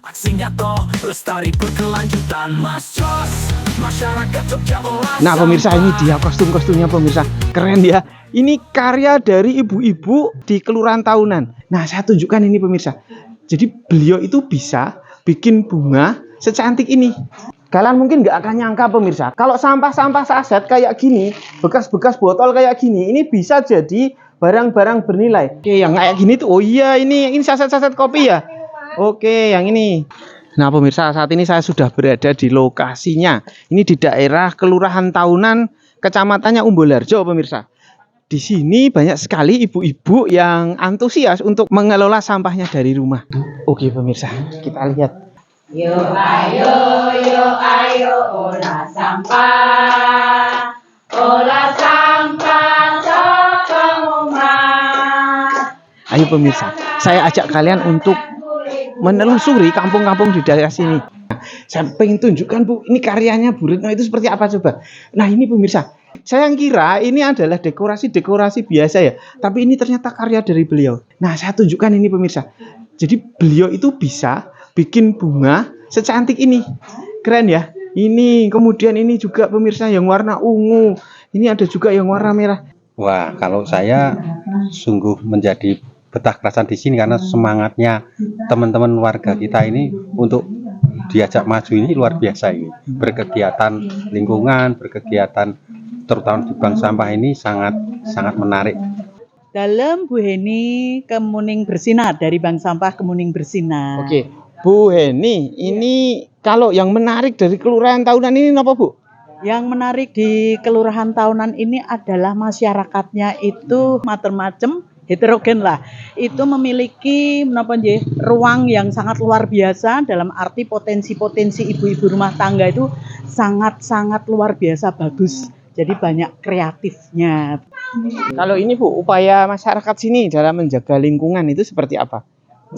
Aksi nyata, lestari berkelanjutan. Mas Jos, masyarakat Jogja olah Nah pemirsa, ini dia kostum-kostumnya pemirsa. Keren ya. Ini karya dari ibu-ibu di Kelurahan Tahunan. Nah saya tunjukkan ini pemirsa. Jadi beliau itu bisa bikin bunga secantik ini. Kalian mungkin nggak akan nyangka pemirsa, kalau sampah-sampah saset kayak gini, bekas-bekas botol kayak gini, ini bisa jadi barang-barang bernilai. Oke, yang kayak gini tuh, oh iya ini saset-saset kopi ya. Oke, yang ini. Nah pemirsa, saat ini saya sudah berada di lokasinya. Ini di daerah Kelurahan Tahunan, kecamatannya Umbolarjo pemirsa. Di sini banyak sekali ibu-ibu yang antusias untuk mengelola sampahnya dari rumah. Oke pemirsa, kita lihat. Yo ayo olah sampah sokong rumah. Ayo pemirsa, saya ajak kalian untuk menelusuri kampung-kampung di daerah sini. Nah, saya pengen tunjukkan Bu, ini karyanya Bu Retno itu seperti apa coba. Nah ini pemirsa, saya kira ini adalah dekorasi-dekorasi biasa ya, tapi ini ternyata karya dari beliau. Nah saya tunjukkan ini pemirsa. Jadi beliau itu bisa bikin bunga secantik ini. Keren ya. Ini kemudian ini juga pemirsa yang warna ungu. Ini ada juga yang warna merah. Wah, kalau saya sungguh menjadi betah kerasan di sini karena semangatnya teman-teman warga kita ini untuk diajak maju ini luar biasa ini. Berkegiatan lingkungan, berkegiatan terutama di bank sampah ini sangat menarik. Dalam Bu Heni Kemuning Bersinar, dari Bank Sampah Kemuning Bersinar. Oke, Bu Heni, ini kalau yang menarik dari Kelurahan Tahunan ini apa Bu? Yang menarik di Kelurahan Tahunan ini adalah masyarakatnya itu macam-macam, heterogen lah. Itu memiliki ruang yang sangat luar biasa, dalam arti potensi-potensi ibu-ibu rumah tangga itu sangat-sangat luar biasa bagus. Jadi banyak kreatifnya. Kalau ini Bu, upaya masyarakat sini dalam menjaga lingkungan itu seperti apa?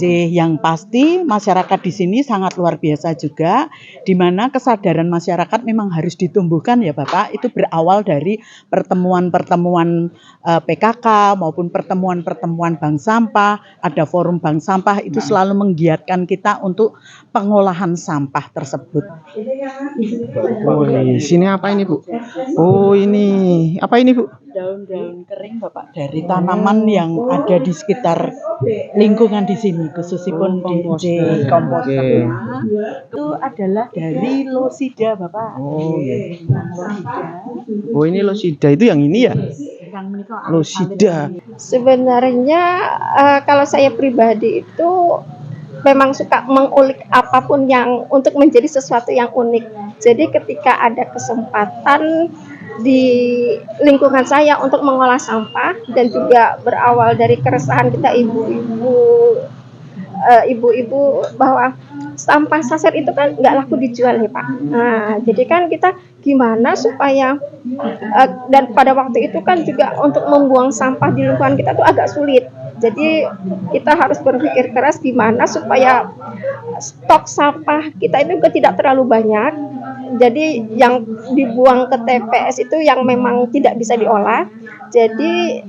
Yang pasti masyarakat di sini sangat luar biasa juga, di mana kesadaran masyarakat memang harus ditumbuhkan ya Bapak. Itu berawal dari pertemuan-pertemuan PKK maupun pertemuan-pertemuan bank sampah. Ada forum bank sampah, itu selalu menggiatkan kita untuk pengolahan sampah tersebut. Oh, di sini apa ini Bu? Oh ini apa ini Bu? Daun-daun kering Bapak, dari tanaman yang ada di sekitar lingkungan di sini, khususipun di komposter. Itu adalah dari Losida Bapak. Oh iya. Oh ini Losida itu yang ini ya? Losida. Sebenarnya kalau saya pribadi itu memang suka mengulik apapun yang untuk menjadi sesuatu yang unik. Jadi ketika ada kesempatan di lingkungan saya untuk mengolah sampah dan juga berawal dari keresahan kita ibu-ibu bahwa sampah saset itu kan nggak laku dijual ya Pak. Nah, jadi kan kita gimana supaya dan pada waktu itu kan juga untuk membuang sampah di lingkungan kita tuh agak sulit. Jadi kita harus berpikir keras gimana supaya stok sampah kita itu juga tidak terlalu banyak. Jadi yang dibuang ke TPS itu yang memang tidak bisa diolah. Jadi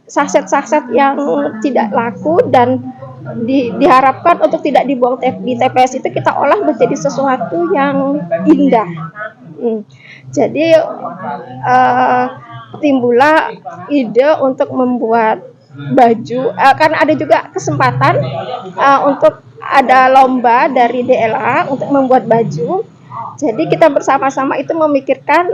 saset-saset yang tidak laku dan diharapkan untuk tidak dibuang di TPS itu kita olah menjadi sesuatu yang indah. Jadi timbullah ide untuk membuat baju, karena ada juga kesempatan untuk ada lomba dari DLA untuk membuat baju. Jadi kita bersama-sama itu memikirkan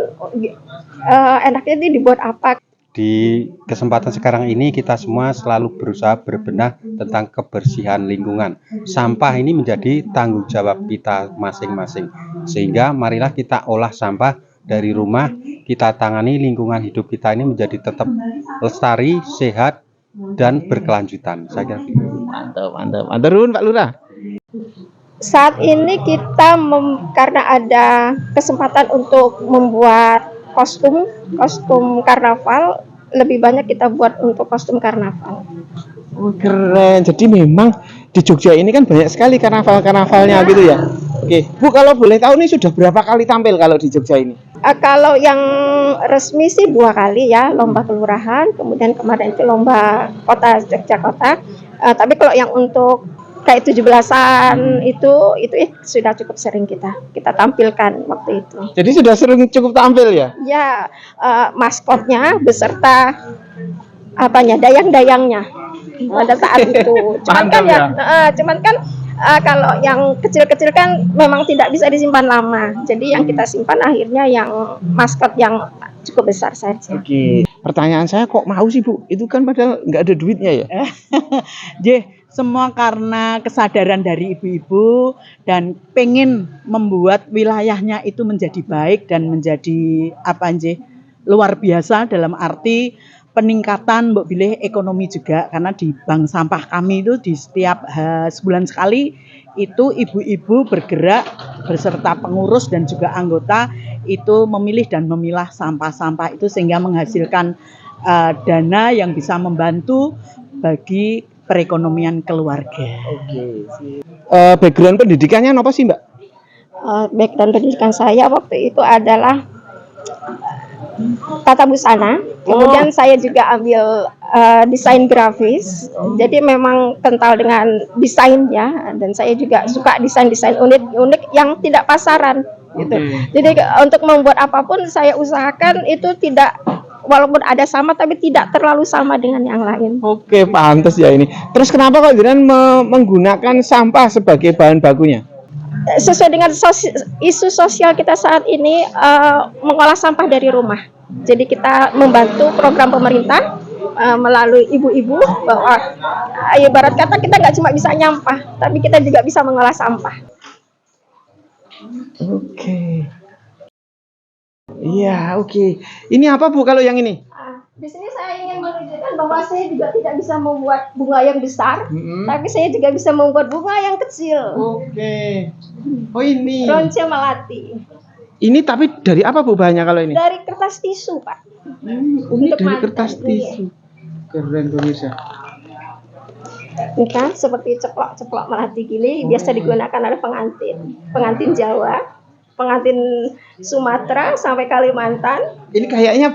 enaknya ini dibuat apa. Di kesempatan sekarang ini kita semua selalu berusaha berbenah tentang kebersihan lingkungan. Sampah ini menjadi tanggung jawab kita masing-masing. Sehingga marilah kita olah sampah dari rumah, kita tangani lingkungan hidup kita ini menjadi tetap lestari, sehat, dan berkelanjutan. Saya kira Mantap. Antarun Pak Lurah. Saat ini kita karena ada kesempatan untuk membuat kostum karnaval, lebih banyak kita buat untuk kostum karnaval. Oh, keren. Jadi memang di Jogja ini kan banyak sekali karnaval-karnavalnya gitu ya. Oke, Bu kalau boleh tahu nih sudah berapa kali tampil kalau di Jogja ini? Kalau yang resmi sih 2 kali ya, lomba kelurahan, kemudian kemarin itu lomba kota Yogyakarta. Tapi kalau yang untuk kayak 17-an itu sudah cukup sering kita tampilkan waktu itu. Jadi sudah sering cukup tampil ya? Ya, maskotnya beserta dayang-dayangnya pada saat itu. Cuman kan kalau yang kecil-kecil kan memang tidak bisa disimpan lama. Jadi yang kita simpan akhirnya yang maskot yang cukup besar saja. Oke. Pertanyaan saya kok mau sih Bu? Itu kan padahal nggak ada duitnya ya? Semua karena kesadaran dari ibu-ibu dan pengen membuat wilayahnya itu menjadi baik dan menjadi luar biasa dalam arti peningkatan mbok bilih ekonomi juga, karena di bank sampah kami itu di setiap sebulan sekali itu ibu-ibu bergerak beserta pengurus dan juga anggota itu memilih dan memilah sampah-sampah itu sehingga menghasilkan dana yang bisa membantu bagi perekonomian keluarga. Oke. Background pendidikannya apa sih Mbak? Background pendidikan saya waktu itu adalah tata busana. Kemudian saya juga ambil desain grafis. Jadi memang kental dengan desainnya dan saya juga suka desain-desain unik-unik yang tidak pasaran gitu. Jadi untuk membuat apapun saya usahakan itu tidak, walaupun ada sama tapi tidak terlalu sama dengan yang lain. Oke, pantas ya ini. Terus kenapa kok jenengan menggunakan sampah sebagai bahan bakunya? Sesuai dengan isu sosial kita saat ini, mengolah sampah dari rumah. Jadi kita membantu program pemerintah melalui ibu-ibu bahwa ibarat kata kita nggak cuma bisa nyampah, tapi kita juga bisa mengolah sampah. Oke. Iya, oke. Ini apa Bu kalau yang ini? Di sini saya ingin menunjukkan bahwa saya juga tidak bisa membuat bunga yang besar, tapi saya juga bisa membuat bunga yang kecil. Oke. Oh ini. Ronce melati. Ini tapi dari apa Bu bahannya kalau ini? Dari kertas tisu, Pak. Ini Untuk dari mantan, kertas tisu. Keren pemirsa. Ini kan seperti ceplok-ceplok melati gini biasa digunakan oleh pengantin Jawa, pengantin Sumatera sampai Kalimantan. Ini kayaknya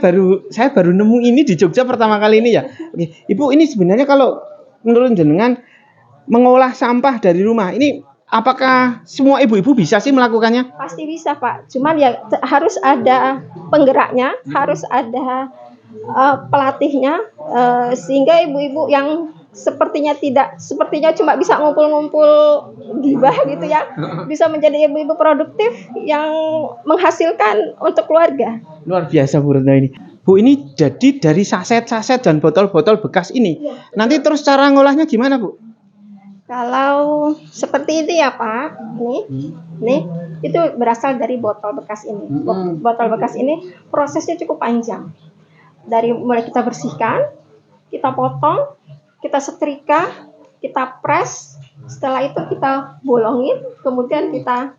saya baru nemu ini di Jogja pertama kali ini ya. Oke, Ibu, ini sebenarnya kalau menurut jenengan mengolah sampah dari rumah ini apakah semua ibu-ibu bisa sih melakukannya? Pasti bisa, Pak. Cuman ya harus ada penggeraknya, harus ada pelatihnya, sehingga ibu-ibu yang sepertinya cuma bisa ngumpul-ngumpul gibah gitu ya, bisa menjadi ibu-ibu produktif yang menghasilkan untuk keluarga. Luar biasa Bu Retno ini. Bu, ini jadi dari saset-saset dan botol-botol bekas ini. Nanti terus cara ngolahnya gimana Bu? Kalau seperti ini ya Pak, nih itu berasal dari botol bekas ini. Botol bekas ini prosesnya cukup panjang. Dari mulai kita bersihkan, kita potong, kita setrika, kita press, setelah itu kita bolongin, kemudian kita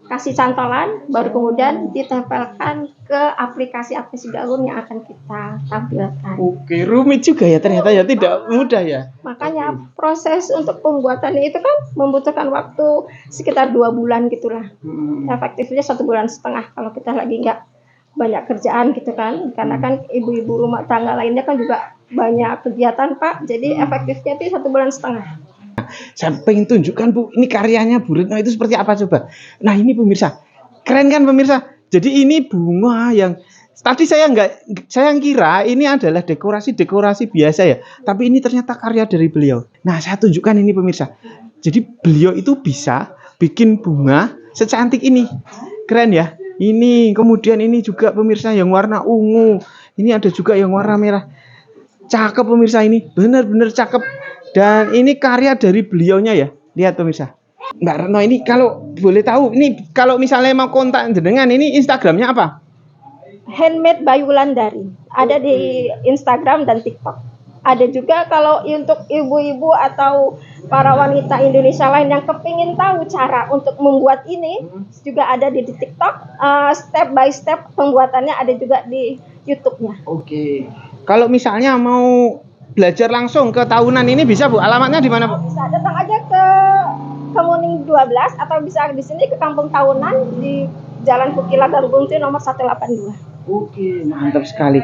kasih cantolan, baru kemudian ditempelkan ke aplikasi-aplikasi gaun yang akan kita tampilkan. Oke, rumit juga ya ternyata ya, tidak mudah ya. Makanya proses untuk pembuatannya itu kan membutuhkan waktu sekitar 2 bulan gitulah. Efektifnya 1,5 bulan kalau kita lagi nggak banyak kerjaan gitu kan, karena kan ibu-ibu rumah tangga lainnya kan juga banyak kegiatan Pak, jadi efektifnya itu 1,5 bulan. Saya pengen tunjukkan Bu, ini karyanya Bu Retno itu seperti apa coba. Nah ini pemirsa, keren kan pemirsa. Jadi ini bunga yang tadi saya kira ini adalah dekorasi biasa ya, tapi ini ternyata karya dari beliau. Nah saya tunjukkan ini pemirsa. Jadi beliau itu bisa bikin bunga secantik ini, keren ya. Ini kemudian ini juga pemirsa yang warna ungu, ini ada juga yang warna merah. Cakep pemirsa, ini benar-benar cakep. Dan ini karya dari beliaunya ya. Lihat pemirsa. Mbak Retno ini kalau boleh tahu, ini kalau misalnya mau kontak jenengan ini Instagramnya apa? Handmade by Wulandari. Ada di Instagram dan TikTok. Ada juga kalau untuk ibu-ibu atau para wanita Indonesia lain yang kepingin tahu cara untuk membuat ini, juga ada di TikTok. Step by step pembuatannya ada juga di YouTube-nya. Oke. Kalau misalnya mau belajar langsung ke tahunan ini bisa Bu, alamatnya di mana Bu? Bisa datang aja ke Kemuning 12 atau bisa di sini ke Kampung Tahunan di Jalan Kukila Ganggung nomor 182. Oke, mantap sekali.